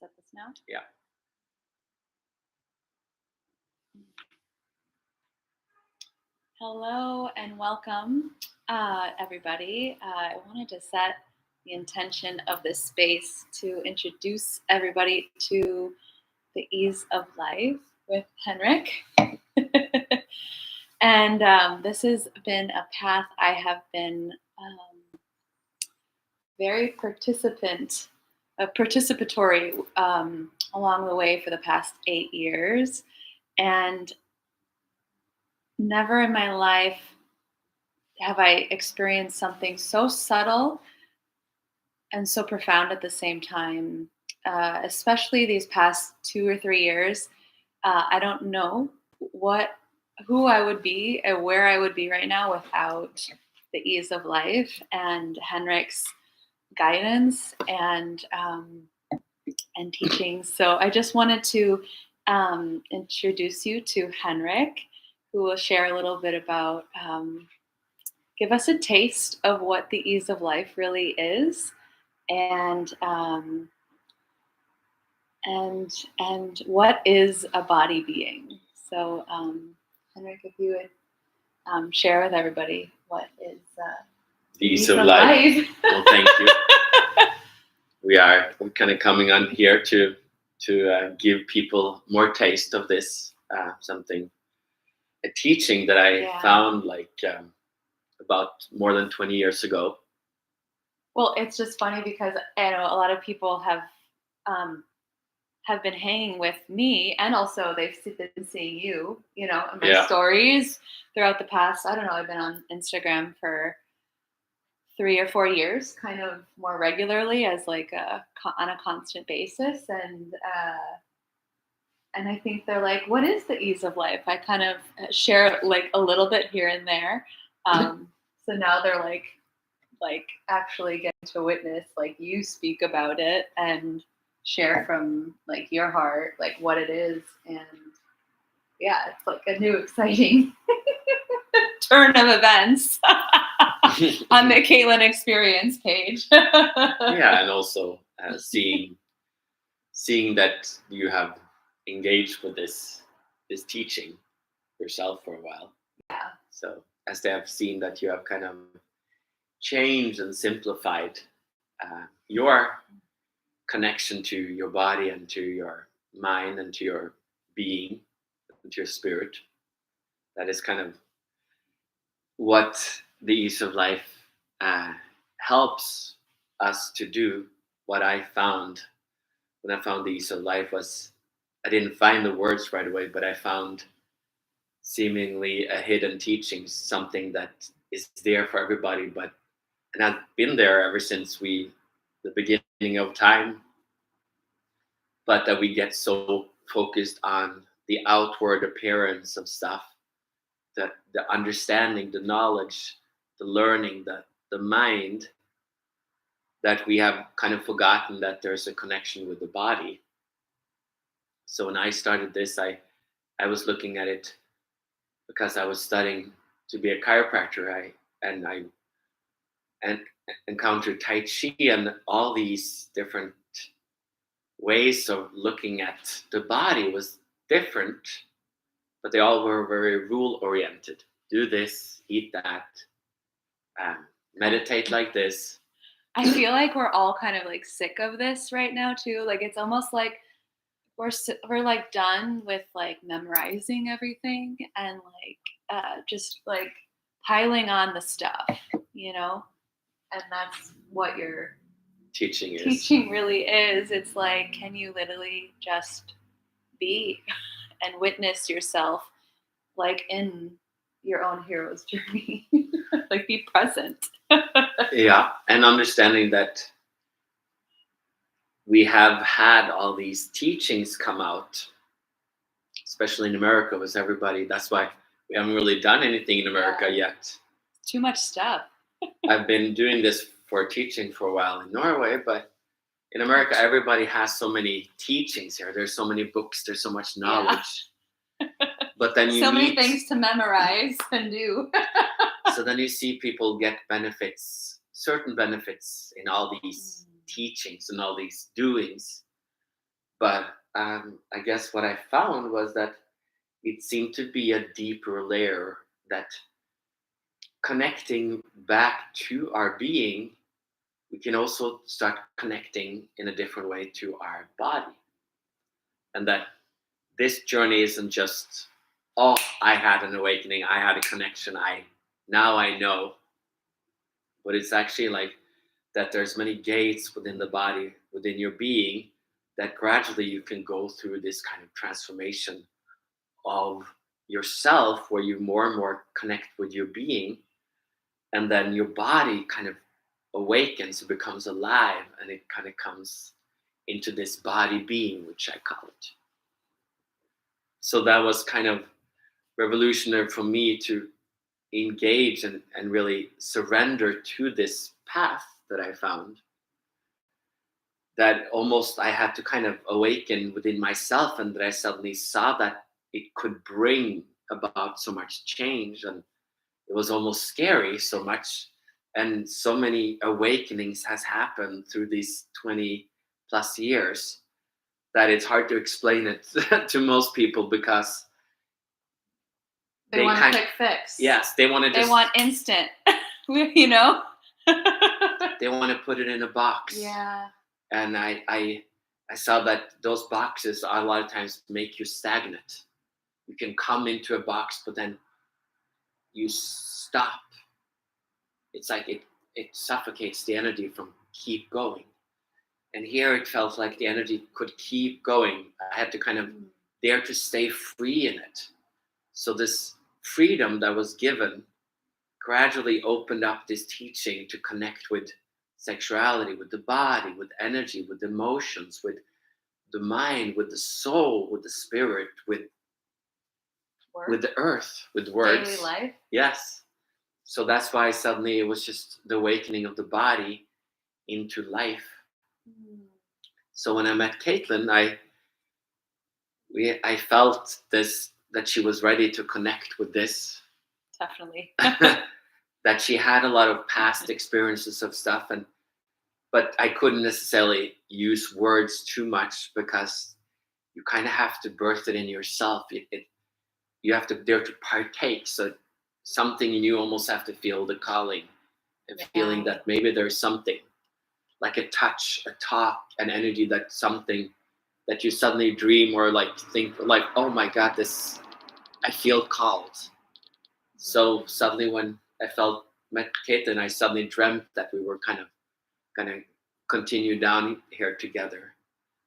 set this now? Yeah. Hello and welcome, everybody. I wanted to set the intention of this space to introduce everybody to the ease of life with Henrik. And this has been a path I have been very participatory along the way for the past 8 years. And never in my life have I experienced something so subtle and so profound at the same time, especially these past 2 or 3 years. I don't know who I would be and where I would be right now without the ease of life and Henrik's guidance and teaching. So I just wanted to introduce you to Henrik, who will share a little bit about, give us a taste of what the ease of life really is, and what is a body being. So, Henrik, if you would share with everybody what is the ease of life. Well, thank you. We're kind of coming on here to give people more taste of this, a teaching that I found about more than 20 years ago. Well, it's just funny because I know a lot of people have been hanging with me, and also they've been seeing you, in my stories throughout the past. I don't know. I've been on Instagram for 3 or 4 years, kind of more regularly as on a constant basis, and I think they're like, "What is the ease of life?" I kind of share a little bit here and there, so now they're like actually getting to witness you speak about it and share from your heart what it is, and it's a new exciting turn of events on the Caitlin Experience page. And also seeing that you have engaged with this teaching yourself for a while. Yeah. So as they have seen that you have kind of changed and simplified your connection to your body and to your mind and to your being and to your spirit, that is kind of what the ease of life helps us to do. What I found when I found the ease of life was, I didn't find the words right away, but I found seemingly a hidden teaching, something that is there for everybody, and I've been there ever since the beginning of time, but that we get so focused on the outward appearance of stuff, that the understanding, the knowledge, the learning, the mind, that we have kind of forgotten that there's a connection with the body. So when I started this, I was looking at it because I was studying to be a chiropractor. I encountered Tai Chi and all these different ways of looking at the body was different, but they all were very rule oriented. Do this, eat that, meditate like this. I feel like we're all kind of sick of this right now too. It's almost like we're done with memorizing everything and just piling on the stuff, and that's what your teaching really is. It's can you literally just be and witness yourself in your own hero's journey? Be present. And understanding that we have had all these teachings come out, especially in America, with everybody. That's why we haven't really done anything in America yet. Too much stuff. I've been doing this for teaching for a while in Norway, but in America, everybody has so many teachings here. There's so many books. There's so much knowledge. But then you many things to memorize and do. So then you see people get certain benefits in all these teachings and all these doings. But I guess what I found was that it seemed to be a deeper layer, that connecting back to our being, we can also start connecting in a different way to our body. And that this journey isn't just, oh, I had an awakening, I had a connection, now I know. But it's actually like that there's many gates within the body, within your being, that gradually you can go through this kind of transformation of yourself, where you more and more connect with your being, and then your body kind of awakens, it becomes alive, and it kind of comes into this body being, which I call it. So that was kind of revolutionary for me to engage and really surrender to this path that I found, that almost I had to kind of awaken within myself, and that I suddenly saw that it could bring about so much change. And it was almost scary, so much, and so many awakenings has happened through these 20 plus years, that it's hard to explain it to most people, because They want a quick fix. Yes, they want to They want instant, you know? They want to put it in a box. Yeah. And I saw that those boxes a lot of times make you stagnant. You can come into a box, but then you stop. It's like it suffocates the energy from keep going. And here it felt like the energy could keep going. I had to kind of dare to stay free in it. So this freedom that was given gradually opened up this teaching to connect with sexuality, with the body, with energy, with emotions, with the mind, with the soul, with the spirit, with the earth, with words. Daily life. Yes. So that's why suddenly it was just the awakening of the body into life. So when I met Caitlin, I felt this, that she was ready to connect with this. Definitely. That she had a lot of past experiences of stuff, but I couldn't necessarily use words too much, because you kind of have to birth it in yourself. You have to dare to partake. So something in you almost have to feel the calling, and feeling that maybe there's something like a touch, a talk, an energy, that something that you suddenly dream or like think like, oh my God, this, I feel called. So suddenly when I met Caitlin, I suddenly dreamt that we were kind of gonna continue down here together.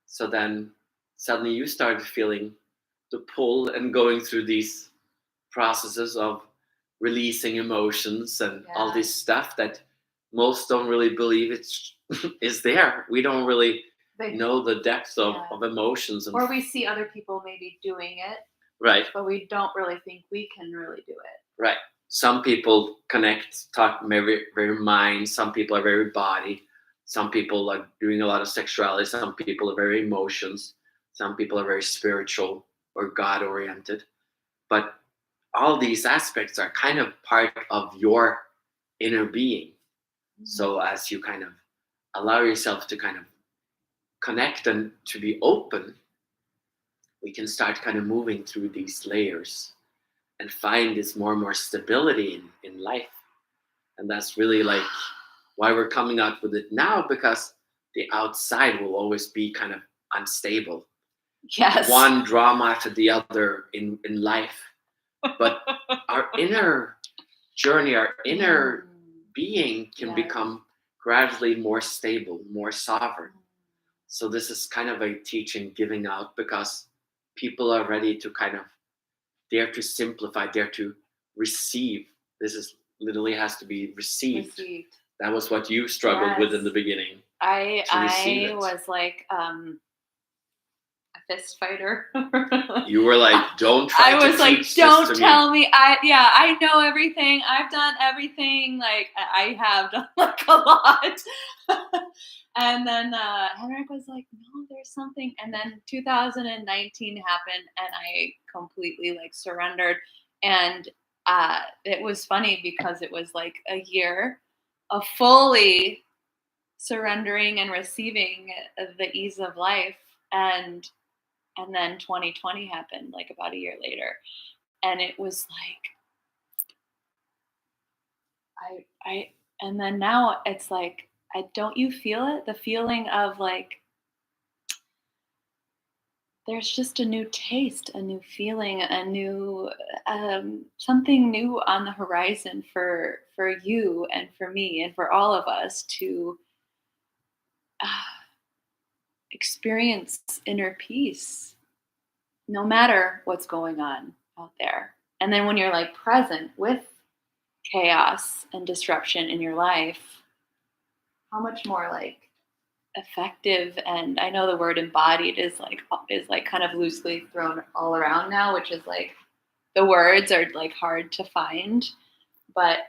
So then suddenly you started feeling the pull and going through these processes of releasing emotions and all this stuff that most don't really believe it's is there. We don't really know the depth of emotions. Or we see other people maybe doing it. Right. But we don't really think we can really do it. Right. Some people talk very, very mind. Some people are very body. Some people are doing a lot of sexuality. Some people are very emotions. Some people are very spiritual or God oriented. But all these aspects are kind of part of your inner being. So as you kind of allow yourself to kind of connect and to be open, we can start kind of moving through these layers and find this more and more stability in life. And that's really like why we're coming out with it now, because the outside will always be kind of unstable. Yes. One drama after the other in life. But our inner journey, our inner being can become gradually more stable, more sovereign. So this is kind of a teaching giving out, because people are ready to kind of dare to simplify, dare to receive. This is literally has to be received. That was what you struggled with in the beginning. I was like a fist fighter. You were like, don't try to teach this to me. I was like, don't tell me. I know everything. I've done everything. Like I have done like a lot. And then Henrik was like, no, there's something. And then 2019 happened, and I completely like surrendered. And it was funny because it was like a year of fully surrendering and receiving the ease of life. And then 2020 happened like about a year later, and it was like I and then now it's like, I don't you feel it? The feeling of like there's just a new taste, a new feeling, a new something new on the horizon for you and for me and for all of us to uh, experience inner peace, no matter what's going on out there. And then when you're like present with chaos and disruption in your life, how much more like effective, and I know the word embodied is like kind of loosely thrown all around now, which is like the words are like hard to find, but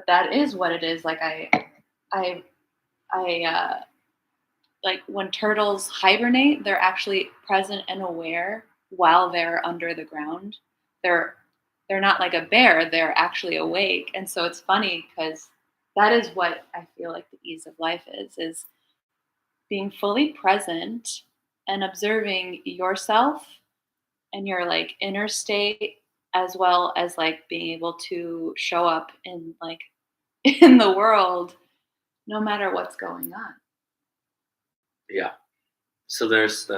that is what it is. Like I like when turtles hibernate, they're actually present and aware while they're under the ground. They're they're not like a bear, they're actually awake. And so it's funny because that is what I feel like the ease of life is being fully present and observing yourself and your like inner state, as well as like being able to show up in like in the world no matter what's going on. Yeah. So there's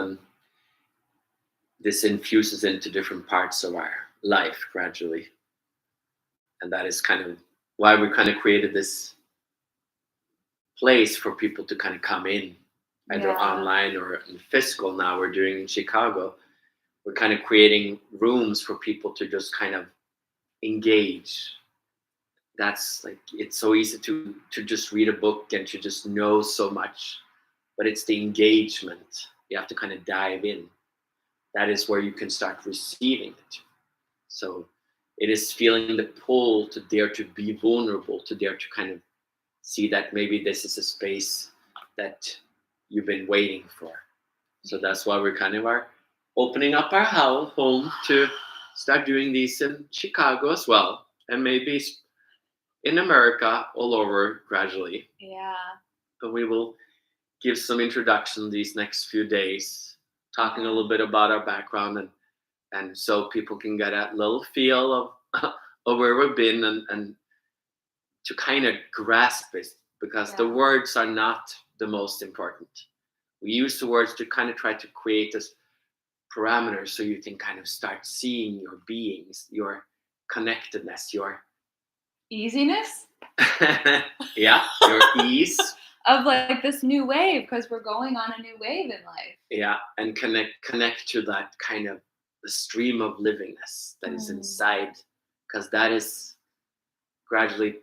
this infuses into different parts of our life gradually, and that is kind of why we kind of created this place for people to kind of come in, either Yeah. online or in physical. Now we're doing in Chicago. We're kind of creating rooms for people to just kind of engage. That's like, it's so easy to just read a book and to just know so much, but it's the engagement. You have to kind of dive in. That is where you can start receiving it. So it is feeling the pull to dare to be vulnerable, to dare to kind of see that maybe this is a space that you've been waiting for. So that's why we're kind of are opening up our home to start doing these in Chicago as well, and maybe in America all over gradually. Yeah. But we will give some introduction these next few days, talking a little bit about our background, and so people can get a little feel of of where we've been, and to kind of grasp it, because the words are not the most important. We use the words to kind of try to create this parameters so you can kind of start seeing your beings, your connectedness, your Easiness yeah, your ease. of like this new wave, because we're going on a new wave in life. Yeah, and connect to that kind of the stream of livingness that is inside, because that is gradually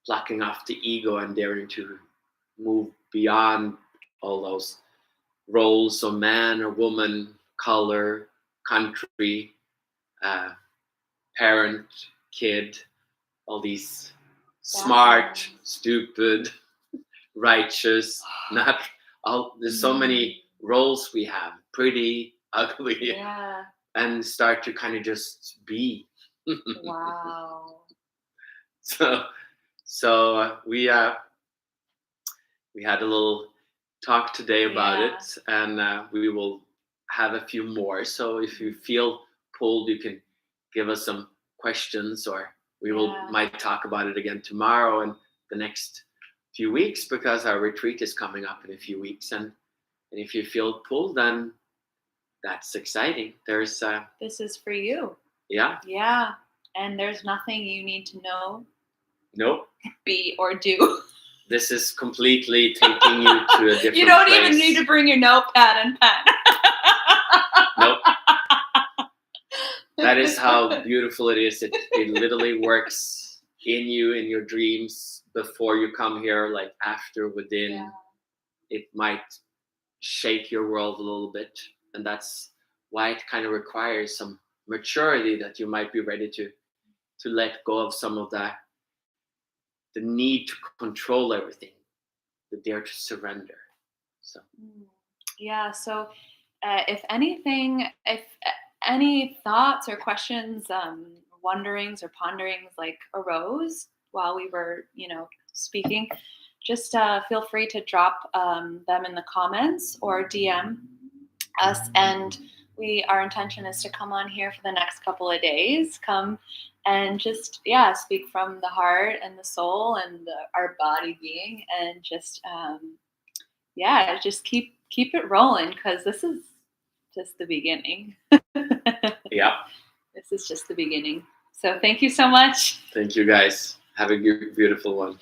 plucking off the ego and daring to move beyond all those roles of man or woman, color, country, parent, kid, all these smart, stupid, righteous, not all. There's so many roles we have, pretty, ugly, and start to kind of just be. Wow. So we had a little talk today about it, and we will have a few more. So if you feel pulled, you can give us some questions, or we might talk about it again tomorrow and the next few weeks, because our retreat is coming up in a few weeks. And if you feel pulled, then that's exciting. There's this is for you. Yeah. And there's nothing you need to know, nope, be, or do. This is completely taking you to a different You don't place. even need to bring your notepad and pen. Nope. That is how beautiful it is. It literally works in you, in your dreams, before you come here, like after, within. Yeah. It might shake your world a little bit. And that's why it kind of requires some maturity, that you might be ready to let go of some of that, the need to control everything, the dare to surrender. So so if anything, if any thoughts or questions, wonderings or ponderings like arose while we were speaking, just feel free to drop them in the comments or DM us. And our intention is to come on here for the next couple of days, come and just, speak from the heart and the soul and our body being, and just, just keep it rolling, because this is just the beginning. Yeah. This is just the beginning. So thank you so much. Thank you, guys. Have a beautiful one.